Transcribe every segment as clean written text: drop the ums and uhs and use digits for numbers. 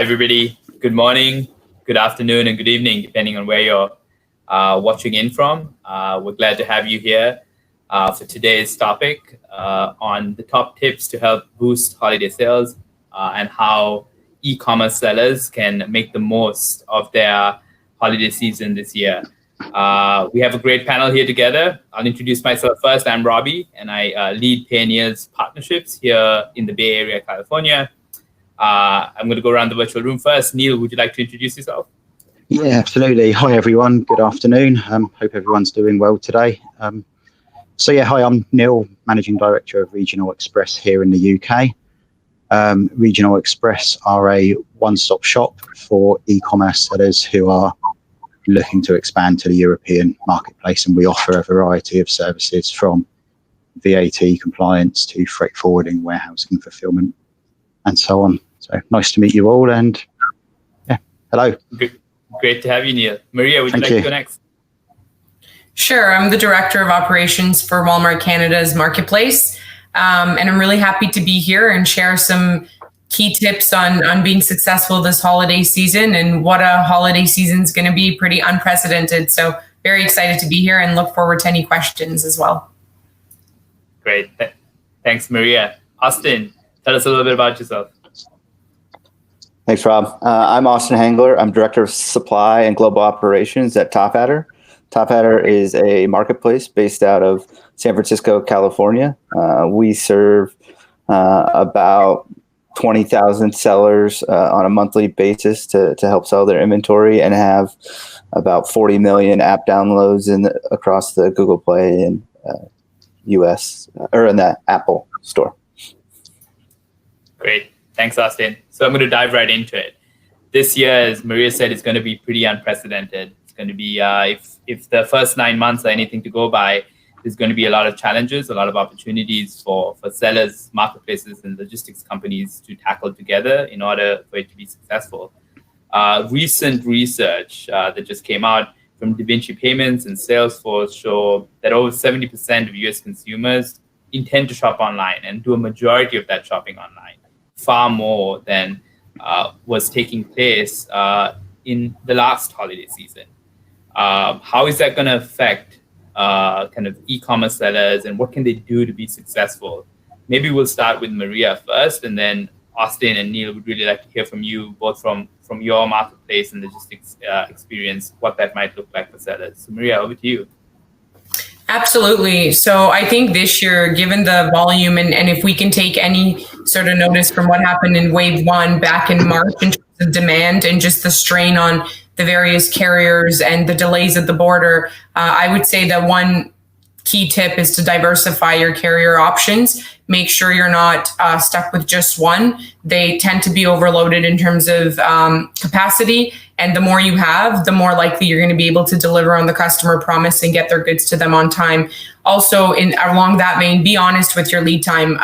everybody. Good morning, good afternoon, and good evening, depending on where you're watching in from. We're glad to have you here for today's topic on the top tips to help boost holiday sales and how e-commerce sellers can make the most of their holiday season this year. We have a great panel here together. I'll introduce myself first. I'm Robbie, and I lead Payoneer's partnerships here in the Bay Area, California. I'm going to go around the virtual room first. Neil, would you like to introduce yourself? Yeah, absolutely. Hi, everyone. Good afternoon. Hope everyone's doing well today. Hi, I'm Neil, Managing Director of Regional Express here in the UK. Regional Express are a one-stop shop for e-commerce sellers who are looking to expand to the European marketplace, and we offer a variety of services from VAT compliance to freight forwarding, warehousing, fulfillment, and so on. So nice to meet you all, and yeah, hello. Great to have you, Neil. Maria, would you like to go next? Sure. I'm the Director of Operations for Walmart Canada's Marketplace, and I'm really happy to be here and share some key tips on being successful this holiday season, and what a holiday season is going to be. Pretty unprecedented. So very excited to be here and look forward to any questions as well. Great. Thanks, Maria. Austin, tell us a little bit about yourself. Thanks, Rob. I'm Austin Hangler. I'm Director of Supply and Global Operations at Tophatter. Tophatter is a marketplace based out of San Francisco, California. We serve about 20,000 sellers on a monthly basis to help sell their inventory, and have about 40 million app downloads across the Google Play and US, or in the Apple Store. Great. Thanks, Austin. So I'm going to dive right into it. This year, as Maria said, is going to be pretty unprecedented. It's going to be, if the first 9 months are anything to go by, there's going to be a lot of challenges, a lot of opportunities for sellers, marketplaces, and logistics companies to tackle together in order for it to be successful. Recent research that just came out from DaVinci Payments and Salesforce show that over 70% of US consumers intend to shop online and do a majority of that shopping online, far more than was taking place in the last holiday season. How is that going to affect kind of e-commerce sellers, and what can they do to be successful? Maybe we'll start with Maria first, and then Austin and Neil would really like to hear from you, both from your marketplace and logistics experience, what that might look like for sellers. So Maria, over to you. Absolutely. So I think this year, given the volume, and if we can take any sort of notice from what happened in wave one back in March in terms of demand and just the strain on the various carriers and the delays at the border, I would say that one key tip is to diversify your carrier options. Make sure you're not stuck with just one. They tend to be overloaded in terms of capacity. And the more you have, the more likely you're going to be able to deliver on the customer promise and get their goods to them on time. Also, along that vein, be honest with your lead time.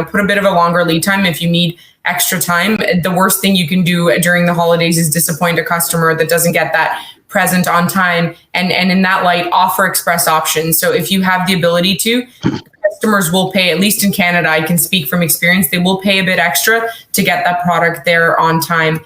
Put a bit of a longer lead time if you need extra time. The worst thing you can do during the holidays is disappoint a customer that doesn't get that present on time. And in that light, offer express options. So if you have the ability to, customers will pay, at least in Canada, I can speak from experience, they will pay a bit extra to get that product there on time.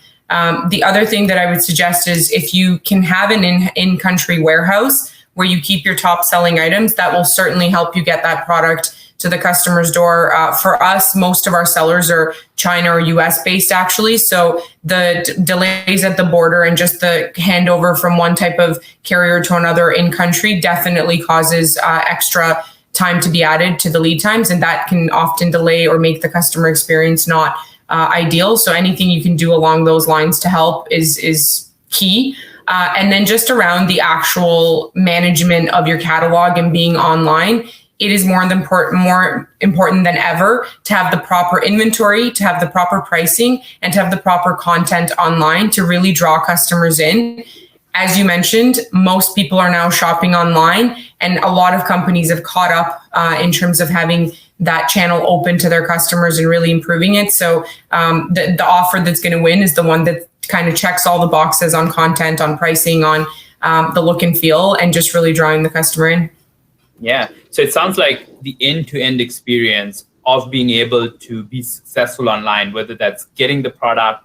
The other thing that I would suggest is if you can have an in-country warehouse where you keep your top selling items, that will certainly help you get that product to the customer's door. For us, most of our sellers are China or US based, actually. So the delays at the border and just the handover from one type of carrier to another in country definitely causes extra time to be added to the lead times. And that can often delay or make the customer experience not ideal. So anything you can do along those lines to help is key. And then just around the actual management of your catalog and being online, it is more important than ever to have the proper inventory, to have the proper pricing, and to have the proper content online to really draw customers in. As you mentioned, most people are now shopping online, and a lot of companies have caught up in terms of having that channel open to their customers and really improving it. So the offer that's going to win is the one that kind of checks all the boxes on content, on pricing, on the look and feel, and just really drawing the customer in. Yeah. So it sounds like the end-to-end experience of being able to be successful online, whether that's getting the product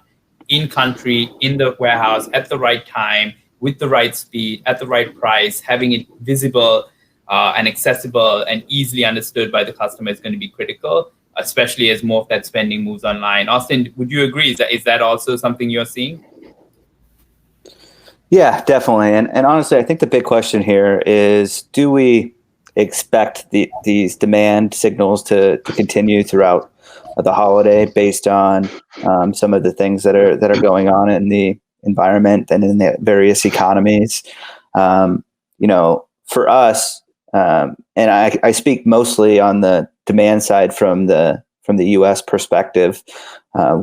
in country, in the warehouse, at the right time, with the right speed, at the right price, having it visible and accessible and easily understood by the customer is going to be critical, especially as more of that spending moves online. Austin, would you agree? Is that also something you're seeing? Yeah, definitely. And honestly, I think the big question here is, do we expect these demand signals to continue throughout the holiday based on some of the things that are going on in the environment and in the various economies? For us, and I speak mostly on the demand side from the U.S. perspective,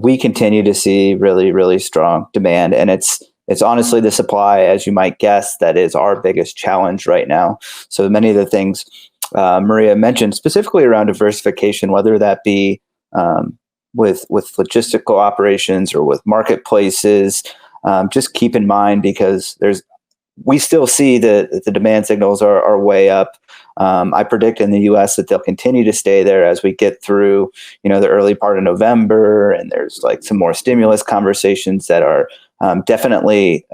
we continue to see really, really strong demand, and it's honestly the supply, as you might guess, that is our biggest challenge right now. So many of the things Maria mentioned, specifically around diversification, whether that be with logistical operations or with marketplaces, just keep in mind, because we still see the demand signals are way up. I predict in the U.S. that they'll continue to stay there as we get through, the early part of November, and there's like some more stimulus conversations that are definitely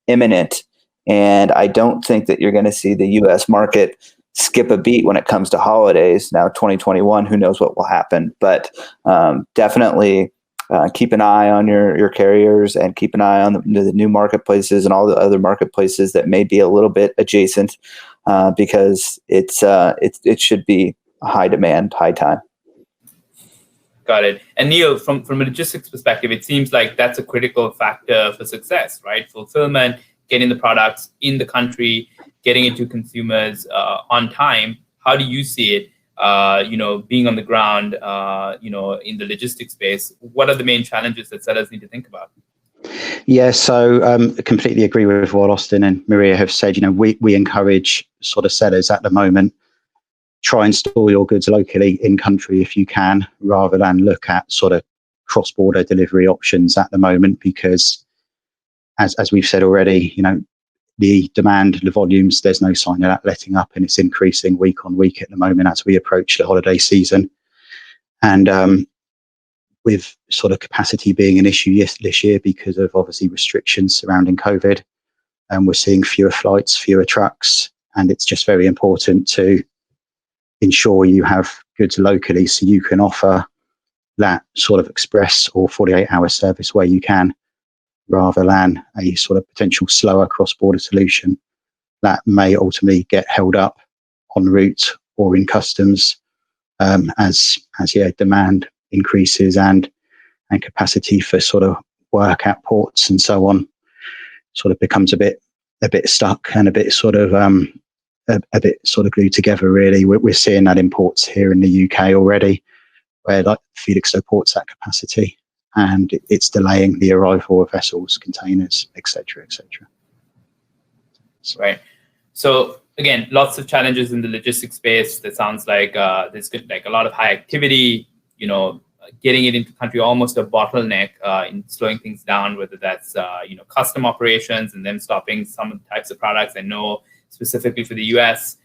imminent. And I don't think that you're going to see the U.S. market skip a beat when it comes to holidays. Now, 2021, who knows what will happen, but definitely keep an eye on your carriers, and keep an eye on the new marketplaces and all the other marketplaces that may be a little bit adjacent, because it should be a high demand, high time. Got it. And Neil, from a logistics perspective, it seems like that's a critical factor for success, right? Fulfillment, getting the products in the country, getting it to consumers on time. How do you see it? Being on the ground, in the logistics space, what are the main challenges that sellers need to think about? Yeah, so I completely agree with what Austin and Maria have said. We encourage sort of sellers at the moment, try and store your goods locally in country if you can, rather than look at sort of cross-border delivery options at the moment, because as we've said already, the demand, the volumes, there's no sign of that letting up, and it's increasing week on week at the moment as we approach the holiday season. And with sort of capacity being an issue this year because of obviously restrictions surrounding COVID, and we're seeing fewer flights, fewer trucks, and it's just very important to ensure you have goods locally so you can offer that sort of express or 48-hour service where you can, rather than a sort of potential slower cross-border solution that may ultimately get held up en route or in customs as demand increases and capacity for sort of work at ports and so on sort of becomes a bit stuck and a bit sort of glued together. Really, we're seeing that in ports here in the UK already, where like Felixstowe port's at capacity, and it's delaying the arrival of vessels, containers, etc., etc. Right. So again, lots of challenges in the logistics space. That sounds like there's a lot of high activity. Getting it into country, almost a bottleneck in slowing things down. Whether that's custom operations and them stopping some types of products. I know specifically for the US,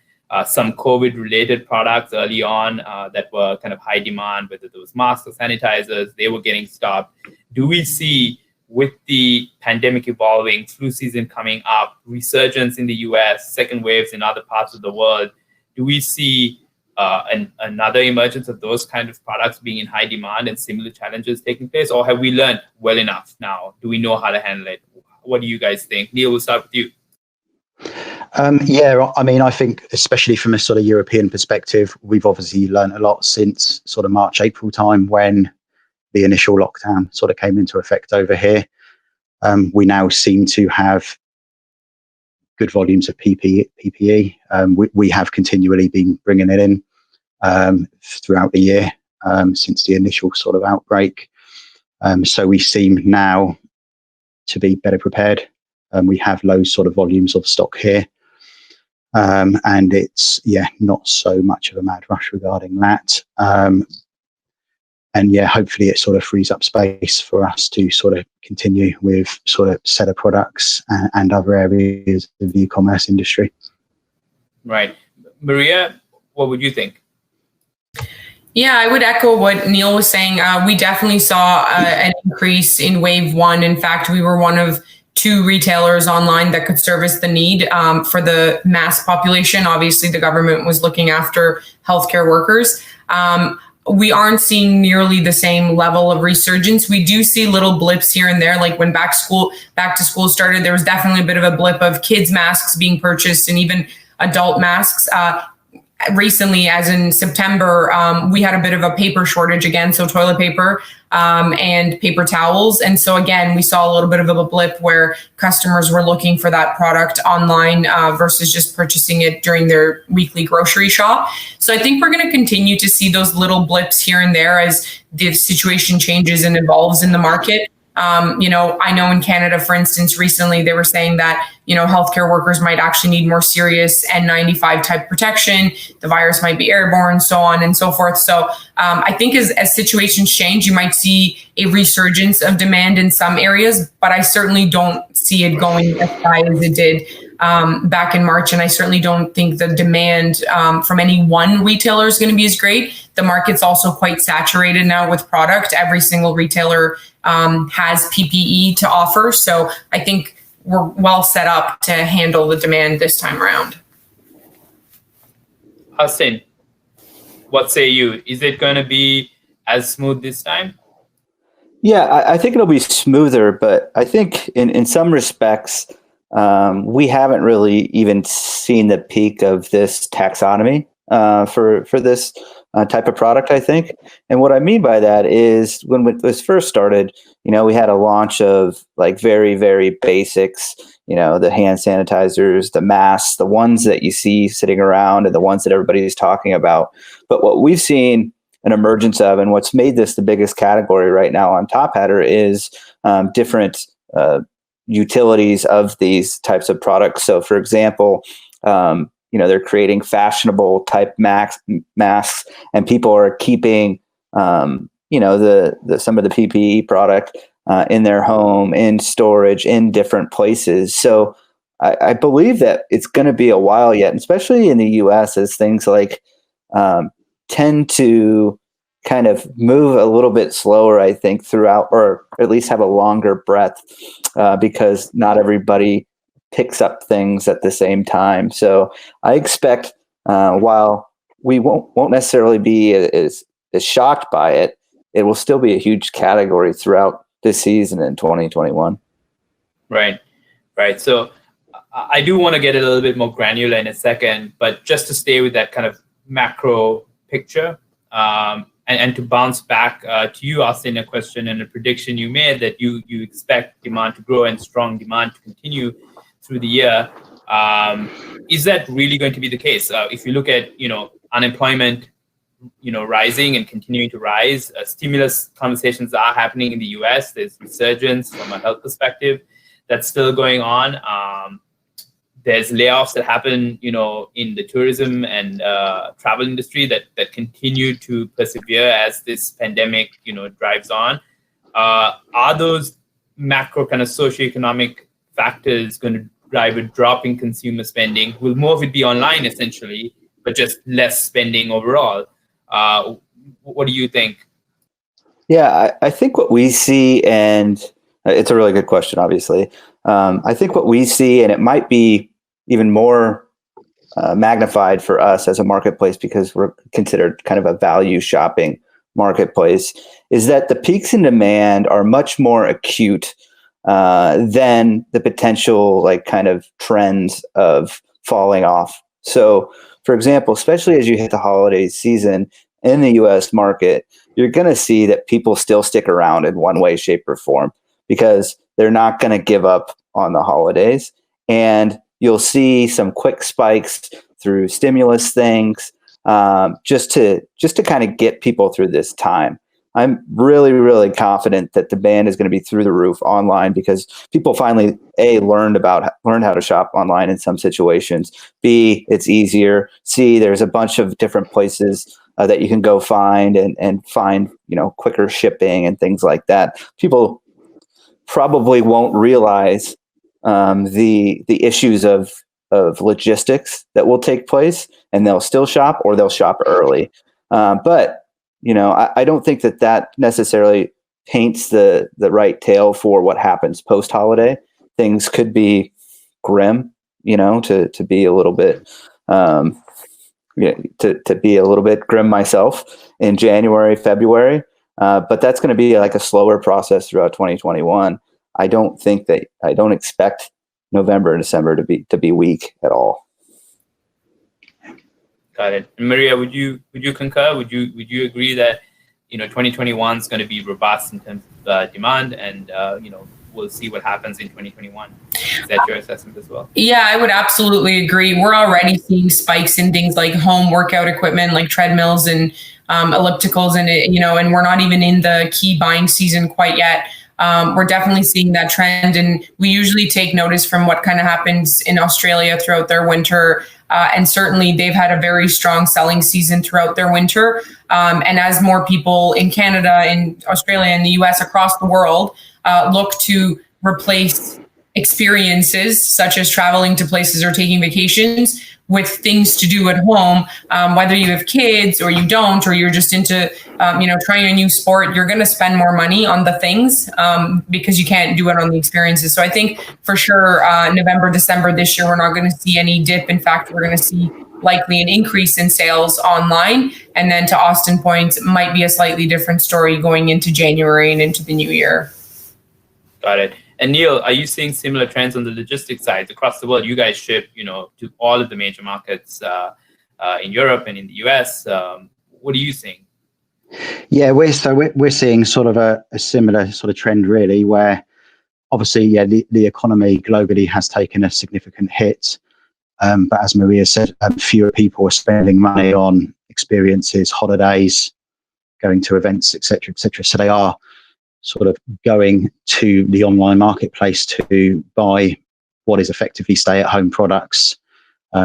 some COVID-related products early on that were kind of high demand, whether those masks or sanitizers, they were getting stopped. Do we see, with the pandemic evolving, flu season coming up, resurgence in the US, second waves in other parts of the world, do we see another emergence of those kind of products being in high demand and similar challenges taking place? Or have we learned well enough now? Do we know how to handle it? What do you guys think? Neil, we'll start with you. I think especially from a sort of European perspective, we've obviously learned a lot since sort of March, April time, when the initial lockdown sort of came into effect over here. We now seem to have good volumes of PPE. We have continually been bringing it in throughout the year since the initial sort of outbreak. So we seem now to be better prepared. We have low sort of volumes of stock here. And it's, not so much of a mad rush regarding that. Hopefully it sort of frees up space for us to sort of continue with sort of seller products and other areas of the e-commerce industry. Right. Maria, what would you think? Yeah, I would echo what Neil was saying. We definitely saw an increase in wave one. In fact, we were one of two retailers online that could service the need for the mass population. Obviously, the government was looking after healthcare workers. We aren't seeing nearly the same level of resurgence. We do see little blips here and there, like when back to school started, there was definitely a bit of a blip of kids' masks being purchased and even adult masks. Recently, as in September, we had a bit of a paper shortage again, so toilet paper and paper towels. And so again, we saw a little bit of a blip where customers were looking for that product online versus just purchasing it during their weekly grocery shop. So I think we're going to continue to see those little blips here and there as the situation changes and evolves in the market. I know in Canada, for instance, recently they were saying that, healthcare workers might actually need more serious N95 type protection. The virus might be airborne, so on and so forth. So I think as situations change, you might see a resurgence of demand in some areas, but I certainly don't see it going as high as it did back in March. And I certainly don't think the demand from any one retailer is going to be as great. The market's also quite saturated now with product. Every single retailer has PPE to offer. So I think we're well set up to handle the demand this time around. Austin, what say you? Is it going to be as smooth this time? Yeah, I think it'll be smoother, but I think in some respects, we haven't really even seen the peak of this taxonomy for this type of product, I think. And what I mean by that is when this first started, we had a launch of like very, very basics, the hand sanitizers, the masks, the ones that you see sitting around and the ones that everybody's talking about. But what we've seen an emergence of, and what's made this the biggest category right now on Tophatter is different utilities of these types of products. So for example, they're creating fashionable type masks, and people are keeping, some of the PPE product in their home, in storage, in different places. So I believe that it's going to be a while yet, especially in the U.S. as things like tend to kind of move a little bit slower, I think, throughout, or at least have a longer breadth because not everybody picks up things at the same time. So I expect while we won't necessarily be as shocked by it, it will still be a huge category throughout this season in 2021. Right. So I do want to get a little bit more granular in a second, but just to stay with that kind of macro picture and to bounce back to you, Austin, a question and a prediction you made that you expect demand to grow and strong demand to continue through the year. Is that really going to be the case? If you look at, unemployment, rising and continuing to rise, stimulus conversations are happening in the US. There's resurgence from a health perspective that's still going on. There's layoffs that happen, in the tourism and travel industry that continue to persevere as this pandemic, drives on. Are those macro kind of socioeconomic factors going to drive a drop in consumer spending? Will more of it be online essentially, but just less spending overall? What do you think? Yeah, I think what we see, and it's a really good question, obviously. I think what we see, and it might be even more magnified for us as a marketplace because we're considered kind of a value shopping marketplace, is that the peaks in demand are much more acute than the potential like kind of trends of falling off. So, for example, especially as you hit the holiday season in the US market, you're going to see that people still stick around in one way, shape, or form because they're not going to give up on the holidays. And you'll see some quick spikes through stimulus things just to kind of get people through this time. I'm really, really confident that demand is going to be through the roof online because people finally, A, learned how to shop online in some situations. B, it's easier. C, there's a bunch of different places that you can go find and find, quicker shipping and things like that. People probably won't realize the issues of logistics that will take place, and they'll still shop or they'll shop early. But I don't think that necessarily paints the right tale for what happens post holiday. Things could be grim, to be a little bit, to be a little bit grim myself in January, February. But that's going to be like a slower process throughout 2021. I don't expect November and December to be weak at all. Got it. And Maria, would you concur? Would you agree that 2021 is going to be robust in terms of demand, and we'll see what happens in 2021? Is that your assessment as well? Yeah, I would absolutely agree. We're already seeing spikes in things like home workout equipment, like treadmills and ellipticals, and and we're not even in the key buying season quite yet. We're definitely seeing that trend, and we usually take notice from what kind of happens in Australia throughout their winter. And certainly they've had a very strong selling season throughout their winter. And as more people in Canada, in Australia, and the US, across the world, look to replace experiences such as traveling to places or taking vacations with things to do at home, whether you have kids or you don't, or you're just into, trying a new sport, you're going to spend more money on the things because you can't do it on the experiences. So I think for sure, November, December this year, we're not going to see any dip. In fact, we're going to see likely an increase in sales online. And then to Austin Point's, might be a slightly different story going into January and into the new year. Got it. And Neil, are you seeing similar trends on the logistics side across the world? You guys ship, to all of the major markets in Europe and in the US. What are you seeing? Yeah, we're seeing sort of a similar sort of trend, really, where obviously, the economy globally has taken a significant hit. But as Maria said, fewer people are spending money on experiences, holidays, going to events, etc., etc. So they are sort of going to the online marketplace to buy what is effectively stay-at-home products.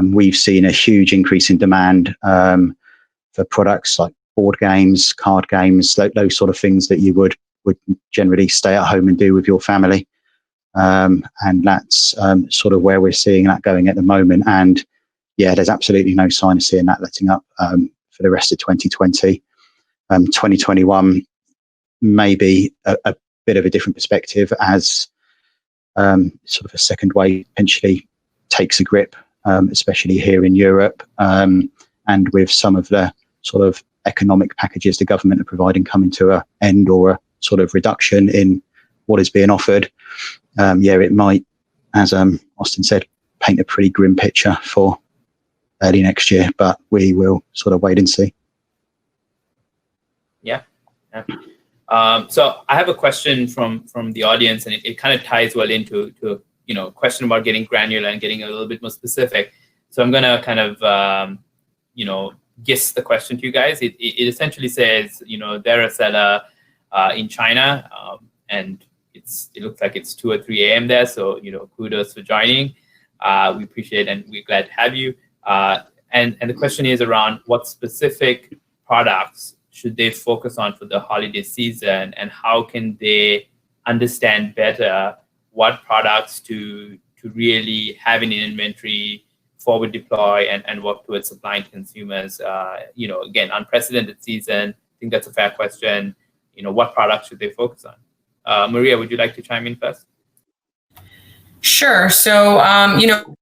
We've seen a huge increase in demand for products like board games, card games, those sort of things that you would generally stay at home and do with your family. And that's sort of where we're seeing that going at the moment. And yeah, there's absolutely no sign of seeing that letting up for the rest of 2020. 2021 maybe a bit of a different perspective as sort of a second wave potentially takes a grip, especially here in Europe, and with some of the sort of economic packages the government are providing coming to an end or a sort of reduction in what is being offered. It might, as Austin said, paint a pretty grim picture for early next year, but we will sort of wait and see. Yeah. So I have a question from the audience, and it kind of ties well into a question about getting granular and getting a little bit more specific. So I'm going to kind of guess the question to you guys. It essentially says, they're a seller in China, and it looks like it's 2 or 3 a.m. there. So kudos for joining. We appreciate and we're glad to have you. And the question is around what specific products should they focus on for the holiday season, and how can they understand better what products to really have in inventory, forward deploy, and work towards supplying consumers. Again, unprecedented season. I think that's a fair question. What products should they focus on? Maria, would you like to chime in first? Sure. So,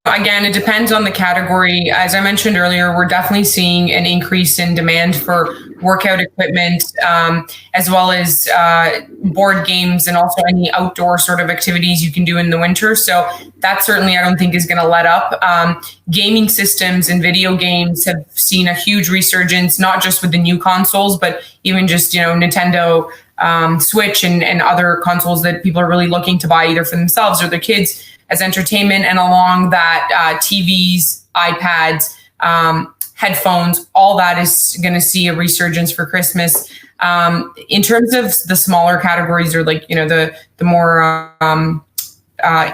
again, it depends on the category. As I mentioned earlier, we're definitely seeing an increase in demand for workout equipment, as well as board games and also any outdoor sort of activities you can do in the winter. So that certainly, I don't think, is going to let up. Gaming systems and video games have seen a huge resurgence, not just with the new consoles, but even just, Nintendo Switch and other consoles that people are really looking to buy either for themselves or their kids as entertainment. And along that, TVs, iPads, headphones, all that is going to see a resurgence for Christmas. In terms of the smaller categories, or like, the more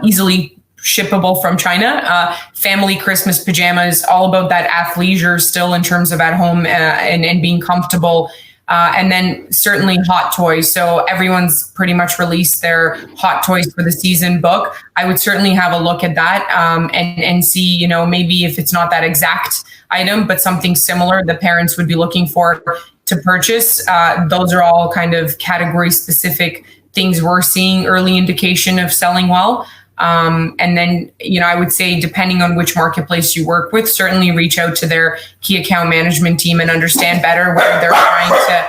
easily shippable from China, family Christmas pajamas, all about that athleisure still in terms of at home and being comfortable. And then certainly hot toys. So everyone's pretty much released their hot toys for the season book. I would certainly have a look at that and see, maybe if it's not that exact item, but something similar the parents would be looking for to purchase. Those are all kind of category specific things we're seeing early indication of selling well. And then, I would say, depending on which marketplace you work with, certainly reach out to their key account management team and understand better where they're trying to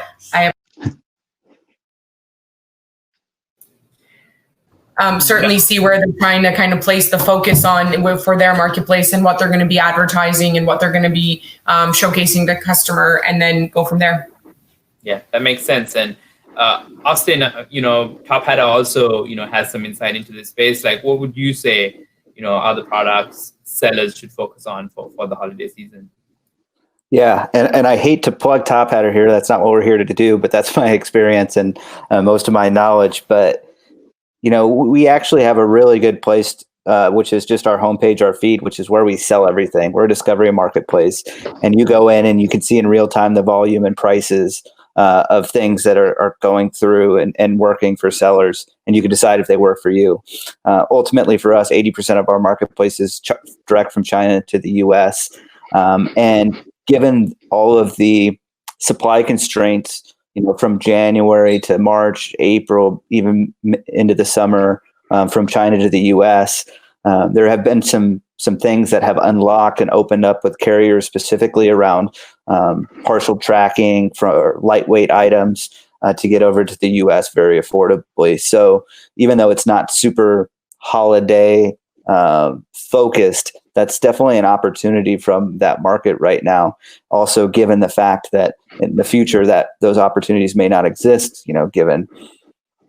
certainly see where they're trying to kind of place the focus on for their marketplace and what they're going to be advertising and what they're going to be showcasing the customer, and then go from there. Yeah, that makes sense. And Austin, Tophatter also, has some insight into this space. Like, what would you say, are the products sellers should focus on for the holiday season? Yeah, and I hate to plug Tophatter here. That's not what we're here to do, but that's my experience and most of my knowledge. But, we actually have a really good place, which is just our homepage, our feed, which is where we sell everything. We're a discovery marketplace, and you go in and you can see in real time the volume and prices of things that are going through and working for sellers, and you can decide if they work for you. Ultimately, for us, 80% of our marketplace is direct from China to the US. And given all of the supply constraints, from January to March, April, even into the summer, from China to the US, there have been some things that have unlocked and opened up with carriers specifically around partial tracking for lightweight items to get over to the US very affordably. So even though it's not super holiday focused, that's definitely an opportunity from that market right now. Also, given the fact that in the future that those opportunities may not exist, given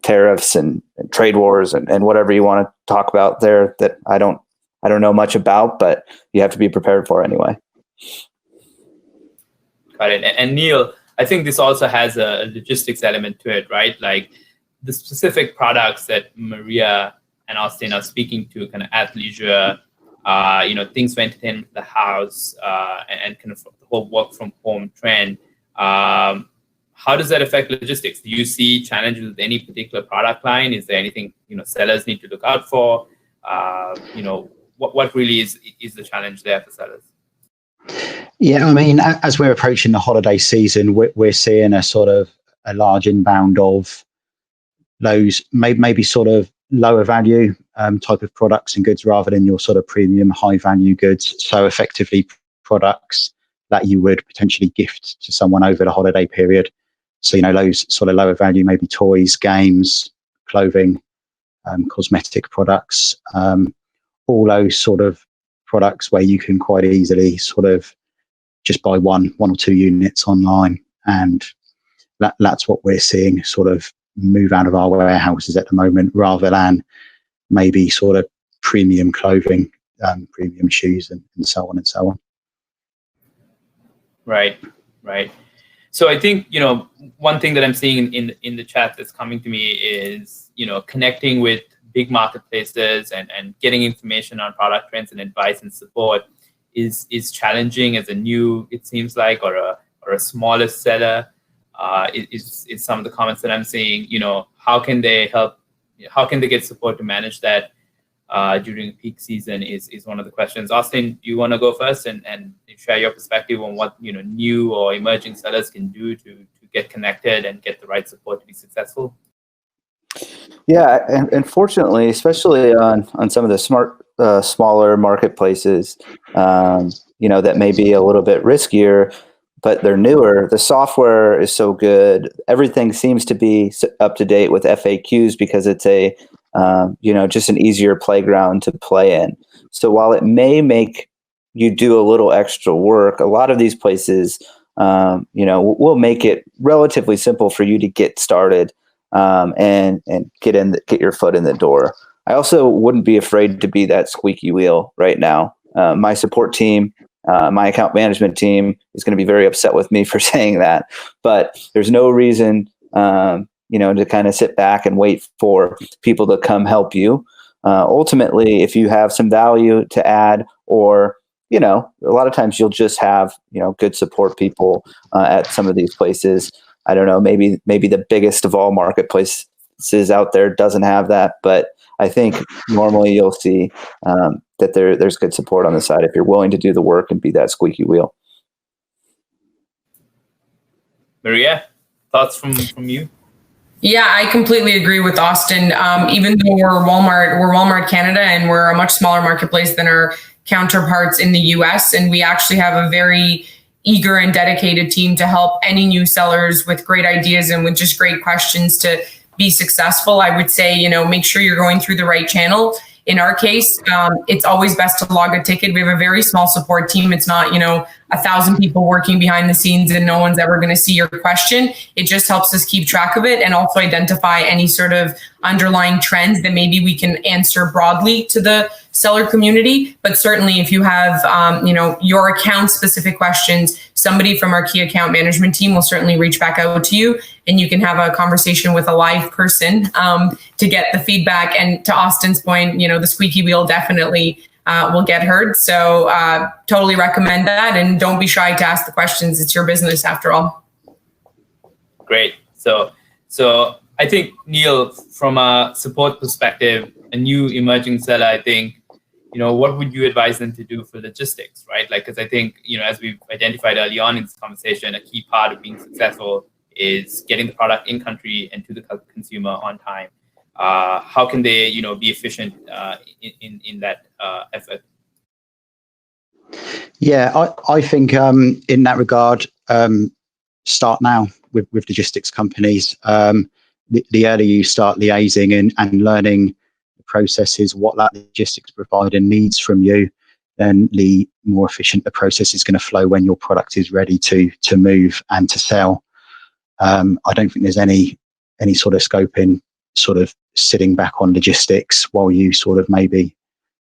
tariffs and trade wars and whatever you want to talk about there that I don't know much about, but you have to be prepared for anyway. Got it. And Neil, I think this also has a logistics element to it, right? Like the specific products that Maria and Austin are speaking to, kind of athleisure, things for entertainment in the house, and kind of the whole work from home trend. How does that affect logistics? Do you see challenges with any particular product line? Is there anything sellers need to look out for? What really is the challenge there for sellers? Yeah, I mean, as we're approaching the holiday season, we're seeing a sort of a large inbound of those maybe sort of lower value type of products and goods rather than your sort of premium high value goods. So effectively products that you would potentially gift to someone over the holiday period. So, those sort of lower value, maybe toys, games, clothing, cosmetic products, all those sort of products where you can quite easily sort of just buy one or two units online. And that's what we're seeing sort of move out of our warehouses at the moment, rather than maybe sort of premium clothing, premium shoes and so on and so on. Right. So I think, one thing that I'm seeing in the chat that's coming to me is, connecting with big marketplaces and getting information on product trends and advice and support is challenging as a new, it seems like, or a smaller seller. Is some of the comments that I'm seeing. How can they help? How can they get support to manage that during peak season is one of the questions. Austin, do you want to go first and share your perspective on what new or emerging sellers can do to get connected and get the right support to be successful? Yeah, and fortunately, especially on some of the smaller marketplaces, that may be a little bit riskier, but they're newer. The software is so good. Everything seems to be up to date with FAQs because it's a just an easier playground to play in. So while it may make you do a little extra work, a lot of these places, will make it relatively simple for you to get started and get your foot in the door. I also wouldn't be afraid to be that squeaky wheel right now. My support team, my account management team is going to be very upset with me for saying that, but there's no reason, to kind of sit back and wait for people to come help you. Ultimately, if you have some value to add, or, a lot of times you'll just have, good support people at some of these places. I don't know, maybe the biggest of all marketplaces out there doesn't have that, but I think normally you'll see that there's good support on the side if you're willing to do the work and be that squeaky wheel. Maria, thoughts from you? Yeah, I completely agree with Austin. Even though we're Walmart Canada, and we're a much smaller marketplace than our counterparts in the US, and we actually have a very eager and dedicated team to help any new sellers with great ideas and with just great questions to be successful. I would say, make sure you're going through the right channel. In our case, it's always best to log a ticket. We have a very small support team. It's not, 1,000 people working behind the scenes and no one's ever going to see your question. It just helps us keep track of it and also identify any sort of underlying trends that maybe we can answer broadly to the seller community. But certainly if you have, your account specific questions, somebody from our key account management team will certainly reach back out to you and you can have a conversation with a live person to get the feedback. And to Austin's point, the squeaky wheel definitely will get heard. So totally recommend that. And don't be shy to ask the questions. It's your business after all. Great. So I think, Neil, from a support perspective, a new emerging seller, I think, what would you advise them to do for logistics, right? Like, because I think, as we've identified early on in this conversation, a key part of being successful is getting the product in country and to the consumer on time. How can they, be efficient in that effort? Yeah, I think in that regard, start now with logistics companies. The earlier you start liaising and learning the processes, what that logistics provider needs from you, then the more efficient the process is going to flow when your product is ready to move and to sell. I don't think there's any sort of scope in sort of sitting back on logistics while you sort of maybe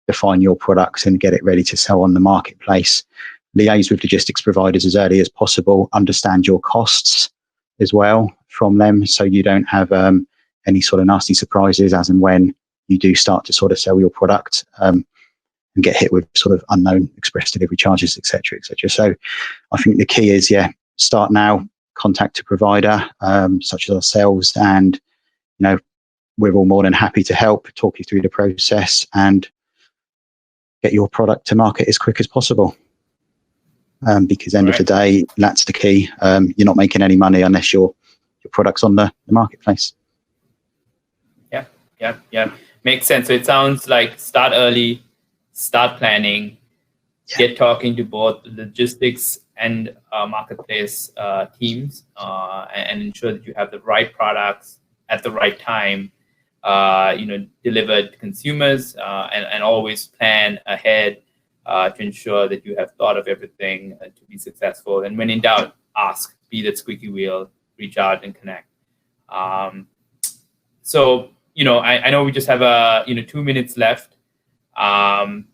define your products and get it ready to sell on the marketplace. Liaise with logistics providers as early as possible, understand your costs as well from them, so you don't have any sort of nasty surprises as and when you do start to sort of sell your product and get hit with sort of unknown express delivery charges, etc., etc. So I think the key is, start now, contact a provider such as ourselves, and we're all more than happy to help, talk you through the process and get your product to market as quick as possible. Because end of the day, that's the key. You're not making any money unless your product's on the marketplace. Yeah. Makes sense. So it sounds like start early, start planning, get talking to both logistics and marketplace teams, and ensure that you have the right products at the right time, delivered to consumers, and always plan ahead to ensure that you have thought of everything to be successful. And when in doubt, ask, be that squeaky wheel, reach out and connect. So, I know we just have 2 minutes left, and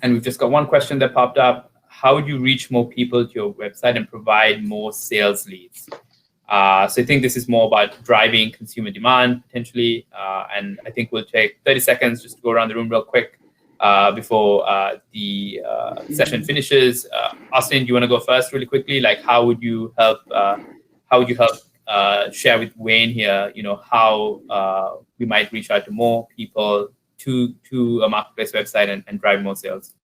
we've just got one question that popped up. How would you reach more people to your website and provide more sales leads? So I think this is more about driving consumer demand potentially. And I think we'll take 30 seconds just to go around the room real quick before the session finishes. Austin, do you want to go first really quickly? Like, how would you help share with Wayne here, how we might reach out to more people to a marketplace website and drive more sales?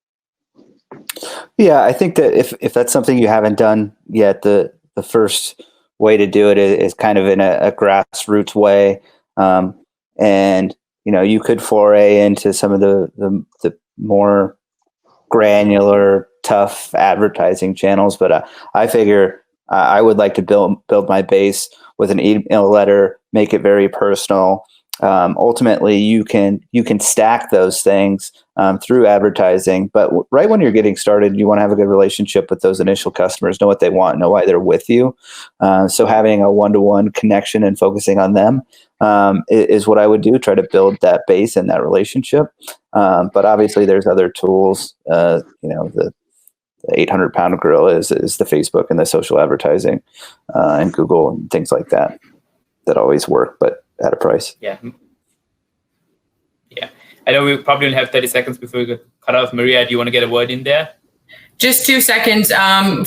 Yeah, I think that if that's something you haven't done yet, the first way to do it is kind of in a grassroots way. And, you could foray into some of the more granular, tough advertising channels. But I figure I would like to build my base with an email letter, make it very personal. Ultimately, you can stack those things through advertising. But right when you're getting started, you want to have a good relationship with those initial customers, know what they want, know why they're with you. So having a one-to-one connection and focusing on them is what I would do, try to build that base and that relationship. But obviously, there's other tools. The 800-pound gorilla is the Facebook and the social advertising and Google and things like that always work, but at a price. Yeah. I know we probably only have 30 seconds before we get cut off. Maria, do you want to get a word in there? Just 2 seconds.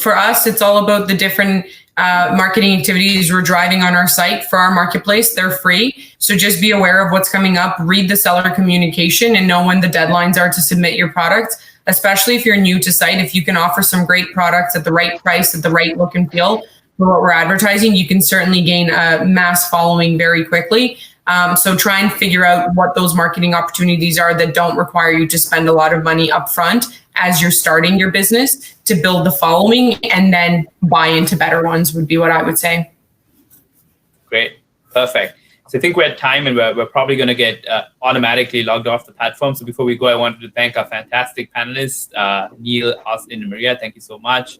For us, it's all about the different marketing activities we're driving on our site for our marketplace. They're free. So just be aware of what's coming up, read the seller communication, and know when the deadlines are to submit your product, especially if you're new to site. If you can offer some great products at the right price, at the right look and feel for what we're advertising, you can certainly gain a mass following very quickly. So try and figure out what those marketing opportunities are that don't require you to spend a lot of money upfront as you're starting your business to build the following, and then buy into better ones would be what I would say. Great. Perfect. So I think we're at time, and we're probably going to get automatically logged off the platform. So before we go, I wanted to thank our fantastic panelists, Neil, Austin, and Maria. Thank you so much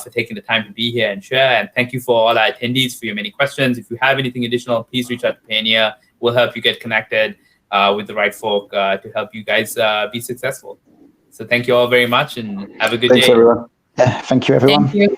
for taking the time to be here and share. And thank you for all our attendees for your many questions. If you have anything additional, please reach out to Payoneer. We'll help you get connected with the right folk to help you guys be successful. So thank you all very much, and have a good day. Thanks, everyone. Yeah, thank you, everyone. Thank you.